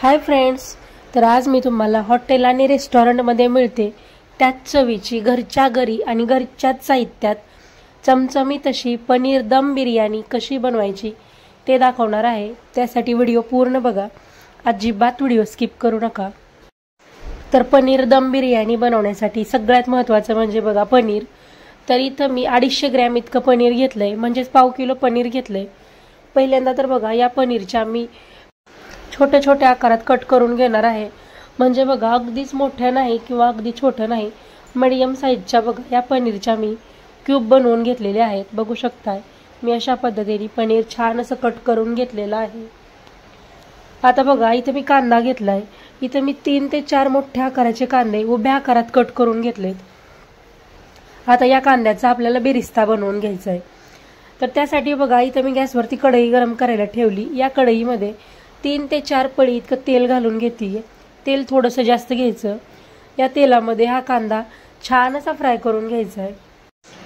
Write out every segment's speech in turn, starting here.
Hi friends, तर आज मी तुम्हाला हॉटेल आणि रेस्टॉरंटमध्ये मिळते त्याच चवीची घरच्या घरी आणि घरच्याच साहित्यात चमचमीत अशी पनीर दम बिर्याणी कशी बनवायची ते दाखवणार आहे। त्यासाठी व्हिडिओ पूर्ण बघा, अजिबात व्हिडिओ स्किप करू नका। तर पनीर दम बिर्याणी बनवण्यासाठी सगळ्यात महत्त्वाचं म्हणजे बघा पनीर। तर इथं मी 250 ग्रॅम इतकं पनीर घेतलंय, म्हणजे पाव किलो पनीर घेतलंय। पहिल्यांदा तर बघा या पनीरच्या मी छोटे छोटे आकारात कट करून घेणार आहे। म्हणजे बघा अगदीच मोठ्या नाही किंवा अगदी छोटं नाही, मीडियम साईजच्या बघा या पनीरच्या मी क्यूब बनवून घेतलेले आहेत। बघू शकताय मी अशा पद्धतीने पनीर छान असं कट करून घेतलेलं आहे। आता बघा इथे मी कांदा घेतलाय, इथे मी 3 ते 4 मोठ्या आकाराचे कांदे उभ्या आकारात कट करून घेतलेत। आता या कांद्याचा आपल्याला बेरिस्ता बनवून घ्यायचा आहे। तर त्यासाठी बघा इथे मी गॅसवरती कढई गरम करायला ठेवली। या कढईमध्ये 3 ते 4 पळी इतकं तेल घालून घेते। तेल थोडंसं जास्त घ्यायचं। या तेलामध्ये हा कांदा छान असा फ्राय करून घ्यायचा आहे।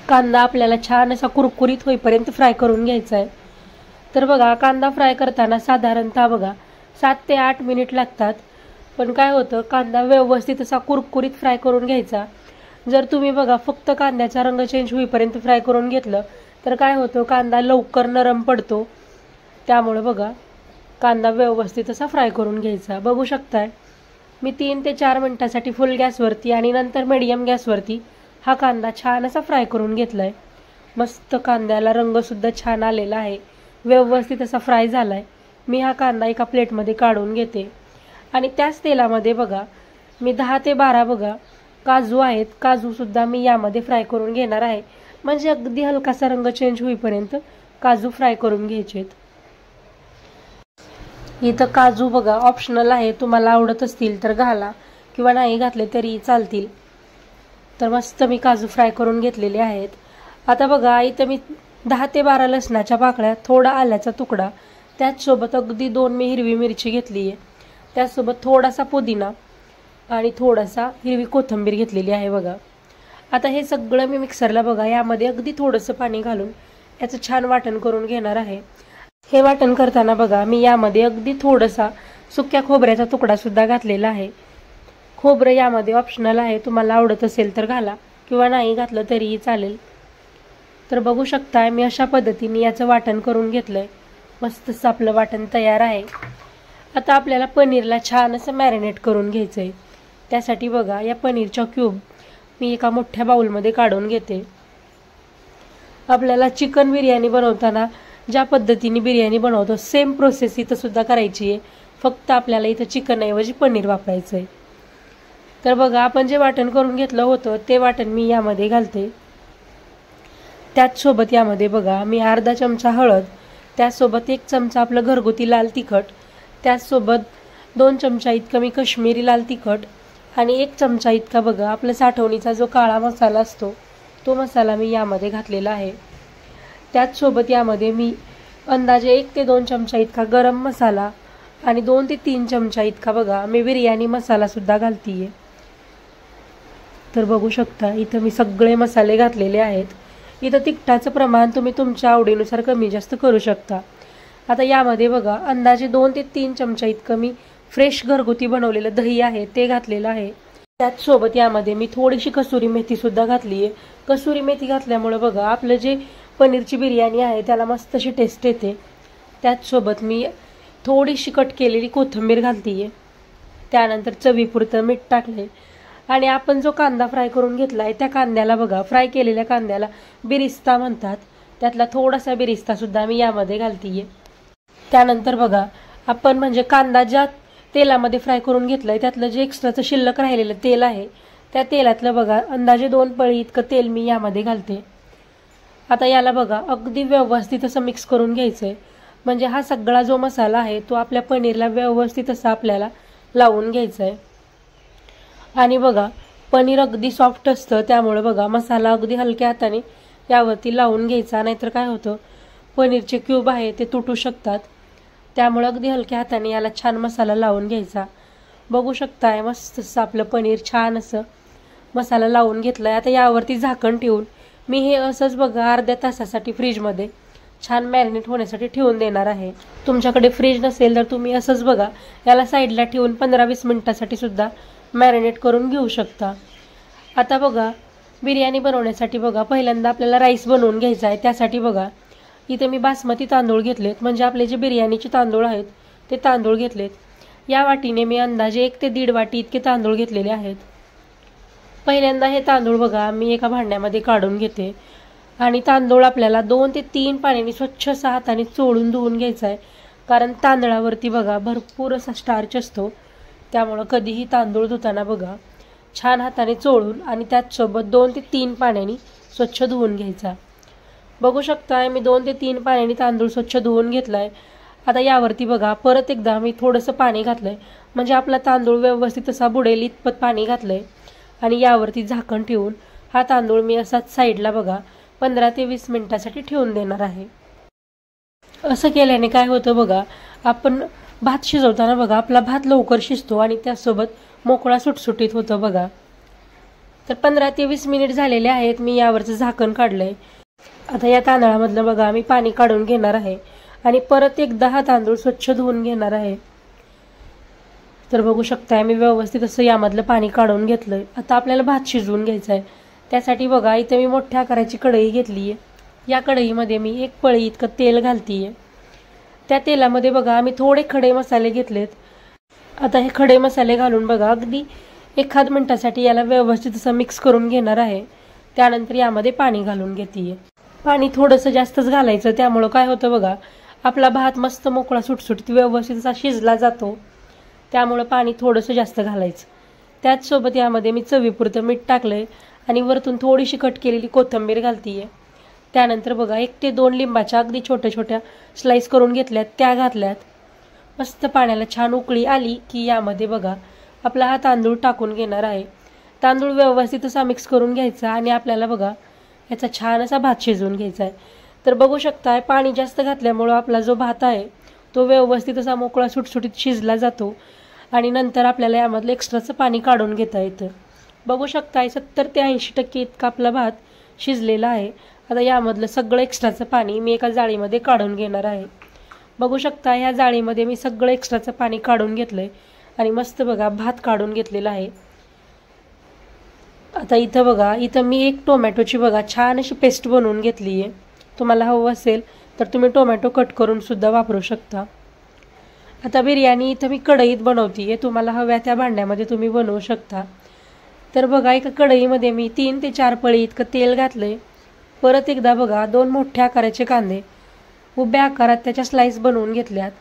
कांदा आपल्याला छान असा कुरकुरीत होईपर्यंत फ्राय करून घ्यायचा आहे। तर बघा कांदा फ्राय करताना साधारणतः बघा 7 ते 8 मिनिट लागतात। पण काय होतं, कांदा व्यवस्थित असा कुरकुरीत फ्राय करून घ्यायचा। जर तुम्ही बघा फक्त कांद्याचा रंग चेंज होईपर्यंत फ्राय करून घेतलं तर काय होतं, कांदा लवकर नरम पडतो। त्यामुळे बघा कांदा व्यवस्थित असा फ्राय करून घ्यायचा। बघू शकताय मी 3 ते 4 मिनिटांसाठी फुल गॅसवरती आणि नंतर मीडियम गॅसवरती हा कांदा छान असा फ्राय करून घेतलाय। मस्त कांद्याला रंग सुद्धा छान आलेला आहे, व्यवस्थित असा फ्राय झालाय। मी हा कांदा एका प्लेटमध्ये काढून घेते आणि त्याच तेलामध्ये बघा मी 10 ते 12 बघा काजू आहेत, काजू सुद्धा मी यामध्ये फ्राय करून घेणार आहे। म्हणजे अगदी हलकासा रंग चेंज होईपर्यंत काजू फ्राय करून घ्यायचेत। इथं काजू बघा ऑप्शनल आहे, तुम्हाला आवडत असतील तर घाला किंवा नाही घातले तरी चालतील। तर मस्त मी काजू फ्राय करून घेतलेले आहेत। आता बघा इथं मी 10 ते 12 लसणाच्या पाकळ्या, थोडा आल्याचा तुकडा, त्याचसोबत अगदी 2 मी हिरवी मिरची घेतली आहे, त्याचसोबत थोडासा पुदिना आणि थोडासा हिरवी कोथिंबीर घेतलेली आहे बघा। आता हे सगळं मी मिक्सरला बघा यामध्ये अगदी थोडंसं पाणी घालून याचं छान वाटण करून घेणार आहे। हे वाटण करताना बघा मी यामध्ये अगदी थोडासा सुक्या खोबऱ्याचा तुकडा सुद्धा घातलेला आहे। खोबरं यामध्ये ऑप्शनल आहे, तुम्हाला आवडत असेल तर घाला किंवा नाही घातलं तरीही चालेल। तर बघू शकताय मी अशा पद्धतीने याचं वाटण करून घेतलंय। मस्तच आपलं वाटण तयार आहे। आता आपल्याला पनीरला छान असं मॅरिनेट करून घ्यायचंय। त्यासाठी बघा या पनीरच्या क्यूब मी एका मोठ्या बाउलमध्ये काढून घेते। आपल्याला चिकन बिर्याणी बनवताना ज्या पद्धतीने बिर्याणी बनवतो सेम प्रोसेस इथं सुद्धा करायची आहे, फक्त आपल्याला इथं चिकन ऐवजी पनीर वापरायचं आहे। तर बघा आपण जे वाटण करून घेतलं होतं ते वाटण मी यामध्ये घालते। त्याचसोबत यामध्ये बघा मी अर्धा चमचा हळद, त्याचसोबत 1 चमचा आपलं घरगुती लाल तिखट, त्याचसोबत 2 चमचा इतकं मी काश्मीरी लाल तिखट आणि 1 चमचा इतका बघा आपला साठवणीचा जो काळा मसाला असतो तो मसाला मी यामध्ये घातलेला आहे। त्याचसोबत यामध्ये मी अंदाजे 1 ते 2 चमचा इतका गरम मसाला आणि 2 ते 3 चमचा इतका बघा मी बिर्याणी मसाला सुद्धा घालतीये। तर बघू शकता इथं मी सगळे मसाले घातलेले आहेत। इथं तिखटाचं प्रमाण तुम्ही तुमच्या आवडीनुसार कमी जास्त करू शकता। आता यामध्ये बघा अंदाजे 2 ते 3 चमचा इतकं मी फ्रेश घरगुती बनवलेलं दही आहे ते घातलेलं आहे। त्याचसोबत यामध्ये मी थोडीशी कसुरी मेथी सुद्धा घातली आहे। कसुरी मेथी घातल्यामुळे बघा आपलं जे पनीरची बिर्याणी आहे त्याला मस्त अशी टेस्ट येते। त्याचसोबत मी थोडीशी कट केलेली कोथिंबीर घालतीये, त्यानंतर चवीपुरतं मीठ टाकले आणि आपण जो कांदा फ्राय करून घेतलाय त्या कांद्याला बघा फ्राय केलेल्या कांद्याला बिरिस्ता म्हणतात, त्यातला थोडासा बिरिस्ता सुद्धा मी यामध्ये घालतीये। त्यानंतर बघा आपण म्हणजे कांदा ज्या तेलामध्ये फ्राय करून घेतलाय त्यातलं जे एक्स्ट्राचं शिल्लक राहिलेलं तेल आहे त्या तेलातलं बघा अंदाजे 2 पळी इतकं तेल मी यामध्ये घालते। आता याला बघा अगदी व्यवस्थित असं मिक्स करून घ्यायचंय। म्हणजे हा सगळा जो मसाला आहे तो आपल्या पनीरला व्यवस्थित असा आपल्याला लावून घ्यायचा आहे। आणि बघा पनीर अगदी सॉफ्ट असतं, त्यामुळे बघा मसाला अगदी हलक्या हाताने यावरती लावून घ्यायचा, नाहीतर काय होतं पनीरचे क्यूब आहे ते तुटू शकतात। त्यामुळे अगदी हलक्या हाताने याला छान मसाला लावून घ्यायचा। बघू शकताय मस्त असं आपलं पनीर छान असं मसाला लावून घेतलाय। आता यावरती झाकण ठेवून मी हे असंच बघा अर्ध्या तासासाठी फ्रीजमध्ये छान मॅरिनेट होण्यासाठी ठेवून देणार आहे। तुमच्याकडे फ्रीज नसेल तर तुम्ही असंच बघा याला साईडला ठेवून 15-20 मिनिटासाठी सुद्धा मॅरिनेट करून घेऊ शकता। आता बघा बिर्याणी बनवण्यासाठी बघा पहिल्यांदा आपल्याला राईस बनवून घ्यायचा आहे। त्यासाठी बघा इथे मी बासमती तांदूळ घेतलेत, म्हणजे आपले जे बिर्याणीचे तांदूळ आहेत ते तांदूळ घेतलेत। या वाटीने मी अंदाजे 1 ते 1.5 वाटी इतके तांदूळ घेतलेले आहेत। पहिल्यांदा हे तांदूळ बघा मी एका भांड्यामध्ये काढून घेते आणि तांदूळ आपल्याला 2 ते 3 पाण्याने स्वच्छ असा हाताने चोळून धुवून घ्यायचा आहे, कारण तांदळावरती बघा भरपूर असा स्टार्च असतो। त्यामुळे कधीही तांदूळ धुताना बघा छान हाताने चोळून आणि त्याचसोबत 2 ते 3 पाण्याने स्वच्छ धुवून घ्यायचा। बघू शकताय मी 2 ते 3 पाण्याने तांदूळ स्वच्छ धुवून घेतलाय। आता यावरती बघा परत एकदा मी थोडंसं पाणी घातलंय, म्हणजे आपला तांदूळ व्यवस्थित असा बुडेल इतपत पाणी घातलंय आणि यावरती झाकण ठेवून हा तांदूळ मी असाच साईडला बघा 15 ते 20 मिनिटासाठी ठेवून देणार आहे। असं केल्याने काय होतं बघा, आपण भात शिजवताना बघा आपला भात लवकर शिजतो आणि त्यासोबत मोकळा सुटसुटीत होतो बघा। तर 15 ते 20 मिनिट झालेले आहेत, मी यावरचं झाकण काढलंय। आता या तांदळामधलं बघा मी पाणी काढून घेणार आहे आणि परत एकदा हा तांदूळ स्वच्छ धुवून घेणार आहे। तर बघू शकताय मी व्यवस्थित असं यामधलं पाणी काढून घेतलंय। आता आपल्याला भात शिजवून घ्यायचा आहे। त्यासाठी बघा इथे मी मोठ्या आकाराची कढई घेतली आहे। या कढईमध्ये मी 1 पळी इतकं तेल घालतीये। त्या तेलामध्ये बघा मी थोडे खडे मसाले घेतलेत। आता हे खडे मसाले घालून बघा अगदी 1 मिनिटासाठी याला व्यवस्थित असं मिक्स करून घेणार आहे। त्यानंतर यामध्ये पाणी घालून घेतीये। पाणी थोडंसं जास्तच घालायचं, त्यामुळं काय होतं बघा आपला भात मस्त मोकळा सुटसुटीत व्यवस्थित असा शिजला जातो। त्यामुळं पाणी थोडंसं जास्त घालायचं। त्याचसोबत यामध्ये मी चवीपुरतं मीठ टाकलंय आणि वरतून थोडीशी कट केलेली कोथिंबीर घालतीये। त्यानंतर बघा 1 ते 2 लिंबाच्या अगदी छोट्या छोट्या स्लाइस करून घेतल्यात, त्या घातल्यात। मस्त पाण्याला छान उकळी आली की यामध्ये बघा आपला हा तांदूळ टाकून घेणार आहे। तांदूळ व्यवस्थित असा मिक्स करून घ्यायचा आणि आपल्याला बघा याचा छान असा भात शिजवून घ्यायचा आहे। तर बघू शकताय पाणी जास्त घातल्यामुळे आपला जो भात आहे तो व्यवस्थित असा मोकळा सुटसुटीत शिजला जातो आणि नंतर आपल्याला यामधलं एक्स्ट्राचं पाणी काढून घेता येतं। बघू शकताय 70 ते 80% इतका आपला भात शिजलेला आहे। आता यामधलं सगळं एक्स्ट्राचं पाणी मी एका जाळीमध्ये काढून घेणार आहे। बघू शकता या जाळीमध्ये मी सगळं एक्स्ट्राचं पाणी काढून घेतलंय आणि मस्त बघा भात काढून घेतलेला आहे। आता इथं बघा इथं मी 1 टोमॅटोची बघा छान अशी पेस्ट बनवून घेतली आहे। तुम्हाला हवं असेल तर तुम्ही टोमॅटो कट करून सुद्धा वापरू शकता। आता बिर्याणी इथं मी कढईत बनवतीये, तुम्हाला हव्या त्या भांड्यामध्ये तुम्ही बनवू शकता। तर बघा एका कढईमध्ये मी 3 ते 4 पळी इतकं तेल घातलंय। परत एकदा बघा 2 मोठ्या आकाराचे कांदे उभ्या आकारात त्याच्या स्लाइस बनवून घेतल्यात।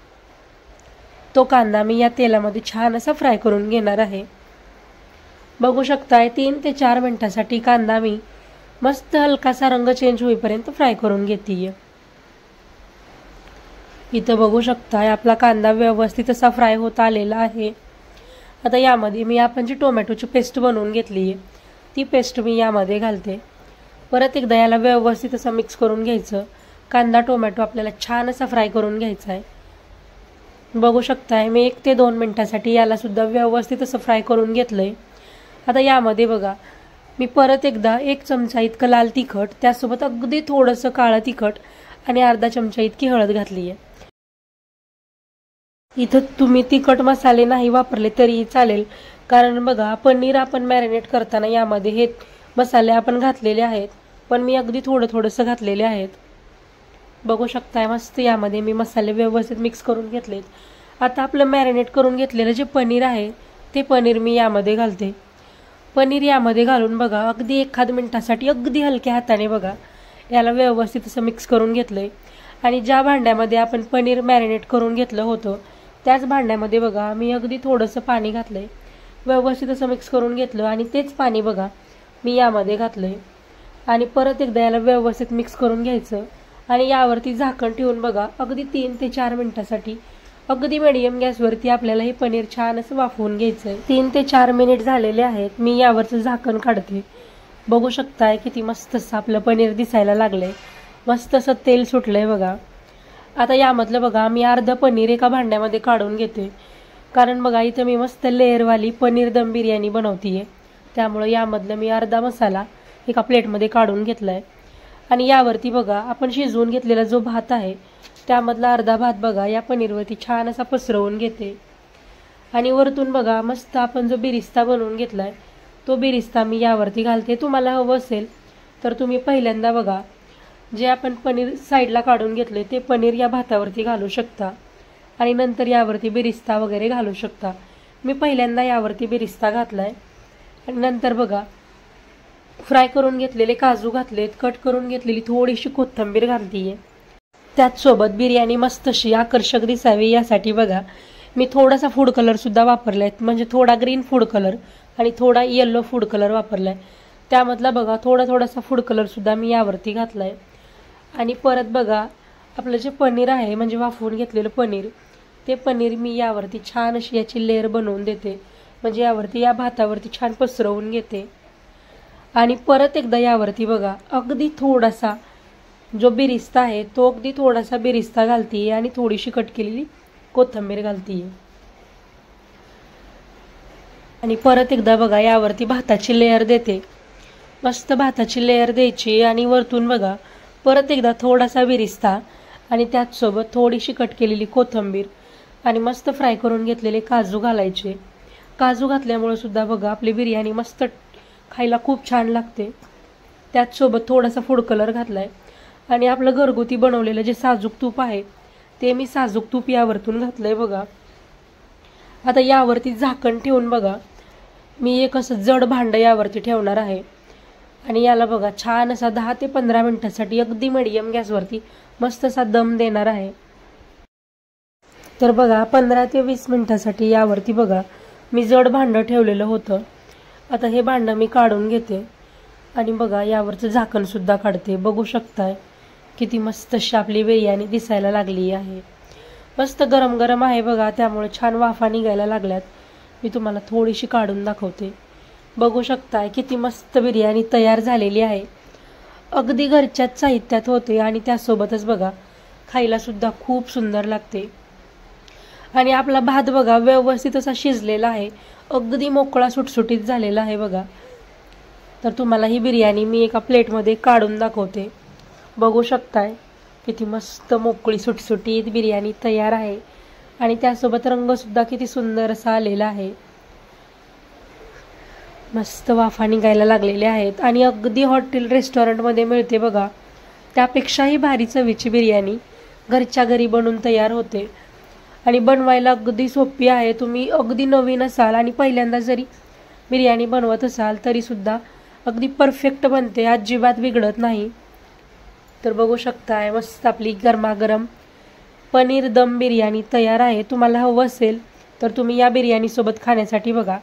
तो कांदा मी या तेलामध्ये छान असा फ्राय करून घेणार आहे। बघू शकताय 3 ते 4 मिनिटासाठी कांदा मी मस्त हलकासा रंग चेंज होईपर्यंत फ्राय करून घेतीये। इथं बघू शकताय आपला कांदा व्यवस्थित असा फ्राय होत आलेला आहे। आता यामध्ये मी आपण जी टोमॅटोची पेस्ट बनवून घेतली आहे ती पेस्ट मी यामध्ये घालते। परत एकदा याला व्यवस्थित असं मिक्स करून घ्यायचं। कांदा टोमॅटो आपल्याला छान असा फ्राय करून घ्यायचा आहे। बघू शकताय मी 1 ते 2 मिनिटासाठी याला सुद्धा व्यवस्थित असं फ्राय करून घेतलंय। आता यामध्ये बघा मी परत एकदा 1 चमचा इतकं लाल तिखट, त्यासोबत अगदी थोडंसं काळं तिखट आणि अर्धा चमचा इतकी हळद घातली आहे। इथं तुम्ही तिखट मसाले नाही वापरले तरी चालेल, कारण बघा पनीर आपण मॅरिनेट करताना यामध्ये हे मसाले आपण घातलेले आहेत, पण मी अगदी थोडंसं घातलेले आहेत। बघू शकताय मस्त यामध्ये मी मसाले व्यवस्थित मिक्स करून घेतलेत। आता आपलं मॅरिनेट करून घेतलेलं जे पनीर आहे ते पनीर मी यामध्ये घालते। पनीर यामध्ये घालून बघा अगदी 1 मिनिटासाठी अगदी हलक्या हाताने बघा याला व्यवस्थित असं मिक्स करून घेतलंय आणि ज्या भांड्यामध्ये आपण पनीर मॅरिनेट करून घेतलं होतं त्याच भांड्यामध्ये बघा मी अगदी थोडंसं पाणी घातलंय, व्यवस्थित असं मिक्स करून घेतलं आणि तेच पाणी बघा मी यामध्ये घातलंय आणि परत एकदा याला व्यवस्थित मिक्स करून घ्यायचं आणि यावरती झाकण ठेवून बघा अगदी 3 ते 4 मिनिटासाठी अगदी मीडियम गॅसवरती आपल्याला हे पनीर छान असं वाफवून घ्यायचंय। 3 ते 4 मिनिट झालेले आहेत, मी यावरचं झाकण काढते। बघू शकताय किती मस्त असं आपलं पनीर दिसायला लागलंय, मस्त असं तेल सुटलंय बघा। आता यामधलं बघा मी अर्ध पनीर एका भांड्यामध्ये काढून घेते, कारण बघा इथं मी मस्त लेअरवाली पनीर दम बिर्याणी बनवतीये, त्यामुळे यामधलं मी अर्धा मसाला एका प्लेटमध्ये काढून घेतलाय। आणि यावरती बघा आपण शिजवून घेतलेला जो भात आहे त्यामधला अर्धा भात बघा या पनीरवरती छान असा पसरवून घेते आणि वरतून बघा मस्त आपण जो बिरिस्ता बनवून घेतलाय तो बिरिस्ता मी यावरती घालते। तुम्हाला हवं असेल तर तुम्ही पहिल्यांदा बघा जे आपण पनीर साईडला काढून घेतले ते पनीर या भातावरती घालू शकता आणि नंतर यावरती बिरिस्ता वगैरे घालू शकता। मी पहिल्यांदा यावरती बिरिस्ता घातलाय आणि नंतर बघा फ्राय करून घेतलेले काजू घातलेत, कट करून घेतलेली थोडीशी कोथिंबीर घालतीये। त्याच सोबत बिर्याणी मस्त अशी आकर्षक दिसावी यासाठी बघा मी थोडासा फूड कलर सुद्धा वापरलाय, म्हणजे थोडा ग्रीन फूड कलर आणि थोडा येलो फूड कलर वापरलाय। त्यामधला बघा थोडासा फूड कलर सुद्धा मी यावरती घातलाय। आणि परत बघा आपलं जे पनीर आहे म्हणजे वाफवून घेतलेलं पनीर ते पनीर मी यावरती छान अशी याची लेयर बनवून देते, म्हणजे यावरती या भातावरती छान पसरवून घेते। आणि परत एकदा यावरती बघा अगदी थोडासा जो बिरिस्ता आहे तो अगदी थोडासा बिरिस्ता घालतीये आणि थोडीशी कट केलेली कोथिंबीर घालतीये आणि परत एकदा बघा यावरती भाताची लेयर देते। मस्त भाताची लेयर द्यायची आणि वरतून बघा परत एकदा थोडासा बिरिस्ता आणि त्याचसोबत थोडीशी कट केलेली कोथिंबीर आणि मस्त फ्राय करून घेतलेले काजू घालायचे। काजू घातल्यामुळे सुद्धा बघा आपली बिर्याणी मस्त खायला खूप छान लागते। त्याचसोबत थोडासा फूड कलर घातलाय आणि आपलं घरगुती बनवलेलं जे साजूक तूप आहे ते मी साजूक तूप यावरतून घातलंय बघा। आता यावरती झाकण ठेवून बघा मी एक असं जड भांडं यावरती ठेवणार आहे आणि याला बघा छान असा 10 ते 15 मिनिटांसाठी अगदी मीडियम गॅसवरती मस्त असा दम देणार आहे। तर बघा 15 ते 20 मिनिटांसाठी यावरती बघा मी जड भांडं ठेवलेलं होतं। आता हे भांडं मी काढून घेते आणि बघा यावरचं झाकण सुद्धा काढते। बघू शकताय किती मस्त अशी आपली बिर्याणी दिसायला लागली आहे। मस्त गरम गरम आहे बघा, त्यामुळे छान वाफा निघायला लागल्यात। मी तुम्हाला थोडीशी काढून दाखवते। बघू शकताय किती मस्त बिर्याणी तयार झालेली आहे। अगदी घरच्याच साहित्यात होते आणि त्यासोबतच बघा खायला सुद्धा खूप सुंदर लागते। आणि आपला भात बघा व्यवस्थित असा शिजलेला आहे, अगदी मोकळा सुटसुटीत झालेला आहे बघा। तर तुम्हाला ही बिर्याणी मी एका प्लेटमध्ये काढून दाखवते। बघू शकताय किती मस्त मोकळी सुटसुटीत बिर्याणी तयार आहे आणि त्यासोबत रंग सुद्धा किती सुंदर असा आलेला आहे। मस्त वाफा निघायला लागलेल्या आहेत आणि अगदी हॉटेल रेस्टॉरंटमध्ये मिळते बघा त्यापेक्षाही भारी चवीची बिर्याणी घरच्या घरी बनवून तयार होते आणि बनवायला अगदी सोपी आहे। तुम्ही अगदी नवीन असाल आणि पहिल्यांदा जरी बिर्याणी बनवत असाल तरी सुद्धा अगदी परफेक्ट बनते, अजिबात बिघडत नाही। तर बघू शकताय मस्त आपली गरमागरम पनीर दम बिर्याणी तयार आहे। तुम्हाला हवं असेल तर तुम्ही या बिर्याणी सोबत खाण्यासाठी बघा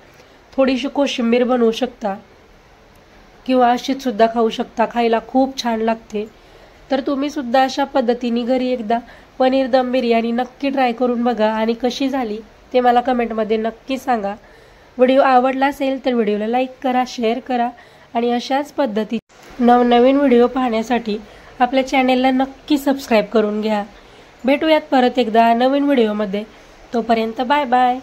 थोडीशी कोशिंबीर बनवू शकता किंवा अशीच सुद्धा खाऊ शकता, खायला खूप छान लागते। तर तुम्ही सुद्धा अशा पद्धतीने घरी एकदा पनीर दम बिर्याणी नक्की ट्राय करून बघा आणि कशी झाली ते मला कमेंटमध्ये नक्की सांगा। व्हिडिओ आवडला असेल तर व्हिडिओला लाईक करा, शेअर करा आणि अशाच पद्धतीचे नवनवीन व्हिडिओ पाहण्यासाठी आपल्या चॅनेलला नक्की सबस्क्राईब करून घ्या। भेटूयात परत एकदा नवीन व्हिडिओमध्ये, तोपर्यंत बाय बाय।